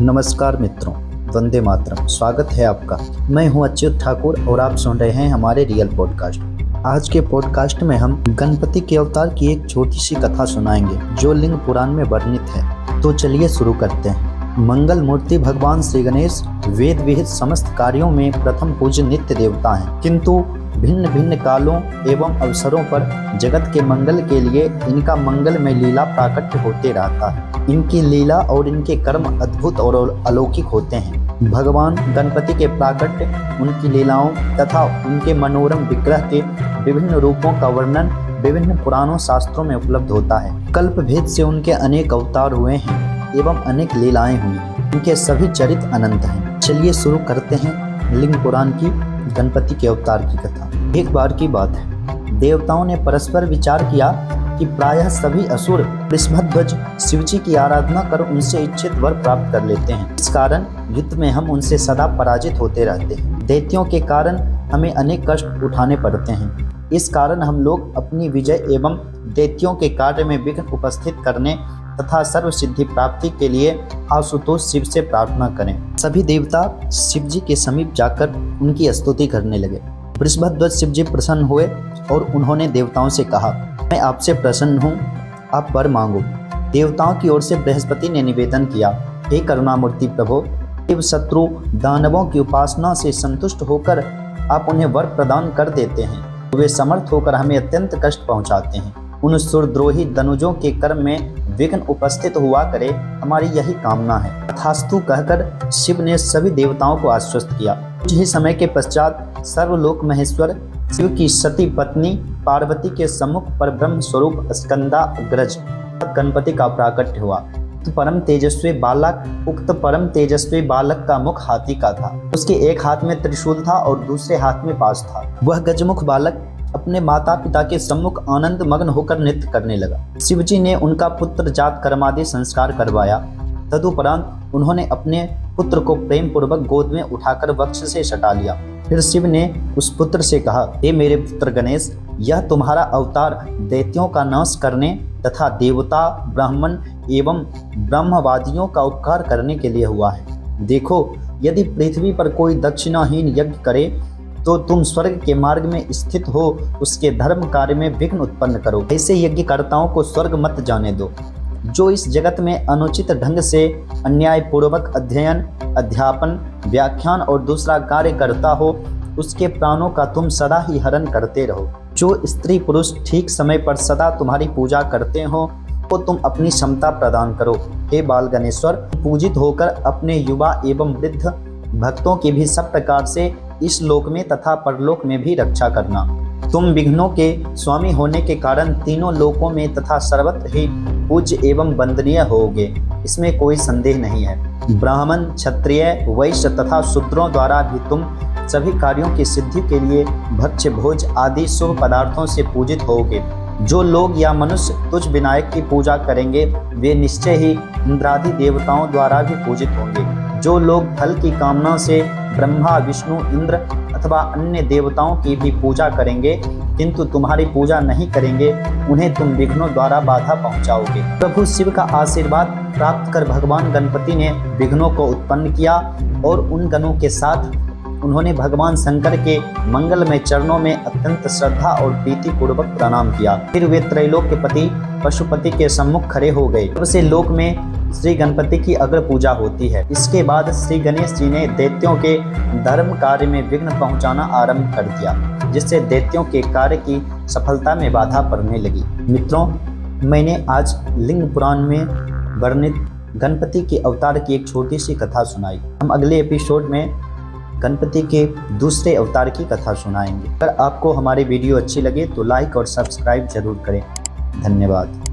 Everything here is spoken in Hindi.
नमस्कार मित्रों, वंदे मातरम। स्वागत है आपका। मैं हूं अच्युत ठाकुर और आप सुन रहे हैं हमारे रियल पॉडकास्ट। आज के पॉडकास्ट में हम गणपति के अवतार की एक छोटी सी कथा सुनाएंगे जो लिंग पुराण में वर्णित है। तो चलिए शुरू करते हैं। मंगल मूर्ति भगवान श्री गणेश वेद विहित समस्त कार्यों में प्रथम पूज्य नित्य देवता हैं, किंतु भिन्न भिन्न कालों एवं अवसरों पर जगत के मंगल के लिए इनका मंगल में लीला प्राकट्य होते रहता है। इनकी लीला और इनके कर्म अद्भुत और अलौकिक होते हैं। भगवान गणपति के प्राकट्य, उनकी लीलाओं तथा उनके मनोरम विग्रह के विभिन्न रूपों का वर्णन विभिन्न पुराणों शास्त्रों में उपलब्ध होता है। कल्प भेद से उनके अनेक अवतार हुए हैं एवं अनेक लीलाएं हुई हैं। इनके सभी चरित्र अनंत हैं। चलिए शुरू करते हैं लिंग पुराण की गणपति के अवतार की कथा। एक बार की बात है, देवताओं ने परस्पर विचार किया कि प्रायः सभी असुर वृषभध्वज शिवजी की आराधना कर उनसे इच्छित वर प्राप्त कर लेते हैं। इस कारण युद्ध में हम उनसे सदा पराजित होते रहते हैं। दैत्यों के कारण हमें अनेक कष्ट उठाने पड़ते हैं। इस कारण हम लोग अपनी विजय एवं दैत्यों के कार्य में विघ्न उपस्थित करने तथा सर्व सिद्धि प्राप्ति के लिए आशुतोष शिव से प्रार्थना करें। सभी देवता शिव जी के समीप जाकर उनकी स्तुति करने लगे। वृषभध्वज शिव जी प्रसन्न हुए और उन्होंने देवताओं से कहा, मैं आपसे प्रसन्न हूँ, आप वर मांगो। देवताओं की ओर से बृहस्पति ने निवेदन किया, हे करुणामूर्ति प्रभु, शिव शत्रु दानवों की उपासना से संतुष्ट होकर आप उन्हें वर प्रदान कर देते हैं। वे समर्थ होकर हमें अत्यंत कष्ट पहुँचाते हैं। उन सुरद्रोही दनुजों के कर्म में विघ्न उपस्थित हुआ करे, हमारी यही कामना है। तथास्तु कहकर शिव ने सभी देवताओं को आश्वस्त किया। कुछ ही समय के पश्चात सर्वलोक महेश्वर शिव की सती पत्नी पार्वती के सम्मुख पर ब्रह्म स्वरूप स्कंदाग्रज गणपति का प्राकट्य हुआ। उक्त परम तेजस्वी बालक का मुख हाथी का था। उसके एक हाथ में त्रिशूल था और दूसरे हाथ में पाश था। वह गजमुख बालक अपने माता पिता के सम्मुख आनंद मग्न होकर नृत्य करने लगा। शिवजी ने उनका पुत्र जात कर्मादि संस्कार करवाया। तदुपरांत उन्होंने अपने पुत्र को प्रेम पूर्वक गोद में उठाकर वक्ष से सटा लिया। फिर शिव ने उस पुत्र से कहा, हे मेरे पुत्र गणेश, यह तुम्हारा अवतार दैत्यों का नाश करने तथा देवता ब्राह्मण एवं ब्रह्मवादियों का उपकार करने के लिए हुआ है। देखो, यदि पृथ्वी पर कोई दक्षिणाहीन यज्ञ करे तो तुम स्वर्ग के मार्ग में स्थित हो उसके धर्म कार्य में विघ्न उत्पन्न करो। ऐसे यज्ञकर्ताओं को स्वर्ग मत जाने दो। जो इस जगत में अनुचित ढंग से अन्यायपूर्वक अध्ययन, अध्यापन, व्याख्यान और दूसरा कार्य करता हो, उसके प्राणों का तुम सदा ही हरण करते रहो। जो स्त्री पुरुष ठीक समय पर सदा तुम्हारी पूजा करते हो, तो तुम अपनी क्षमता प्रदान करो। हे बाल गणेश्वर, पूजित होकर अपने युवा एवं वृद्ध भक्तों की भी सब प्रकार से इस लोक में तथा परलोक में भी रक्षा करना। तुम विघ्नों के स्वामी होने के कारण तीनों लोकों में तथा सर्वत्र ही पूज्य एवं वंदनीय होगे, इसमें कोई संदेह नहीं है। ब्राह्मण, क्षत्रिय, वैश्य तथा शूद्रों द्वारा भी तुम सभी कार्यों की सिद्धि के लिए भक्ष्य भोज आदि शुभ पदार्थों से पूजित होगे। जो लोग या मनुष्य तुझ विनायक की पूजा करेंगे, वे निश्चय ही इंद्रादि देवताओं द्वारा भी पूजित होंगे। जो लोग फल की कामना से ब्रह्मा, विष्णु, इंद्र अथवा अन्य देवताओं की भी पूजा करेंगे किंतु तुम्हारी पूजा नहीं करेंगे, उन्हें तुम विघ्नों द्वारा बाधा पहुंचाओगे। प्रभु शिव का आशीर्वाद प्राप्त कर भगवान गणपति ने विघ्नों को उत्पन्न किया और उन गणों के साथ उन्होंने भगवान शंकर के मंगलमय चरणों में अत्यंत श्रद्धा और प्रीति पूर्वक प्रणाम किया। फिर वे त्रैलोक्य पति पशुपति के सम्मुख खड़े हो गए। तब से लोक में श्री गणपति की अग्र पूजा होती है। इसके बाद श्री गणेश जी ने दैत्यों के धर्म कार्य में विघ्न पहुंचाना आरंभ कर दिया, जिससे दैत्यों के कार्य की सफलता में बाधा पड़ने लगी। मित्रों, मैंने आज लिंग पुराण में वर्णित गणपति के अवतार की एक छोटी सी कथा सुनाई। हम अगले एपिसोड में गणपति के दूसरे अवतार की कथा सुनाएंगे। अगर आपको हमारी वीडियो अच्छी लगे तो लाइक और सब्सक्राइब जरूर करें। धन्यवाद।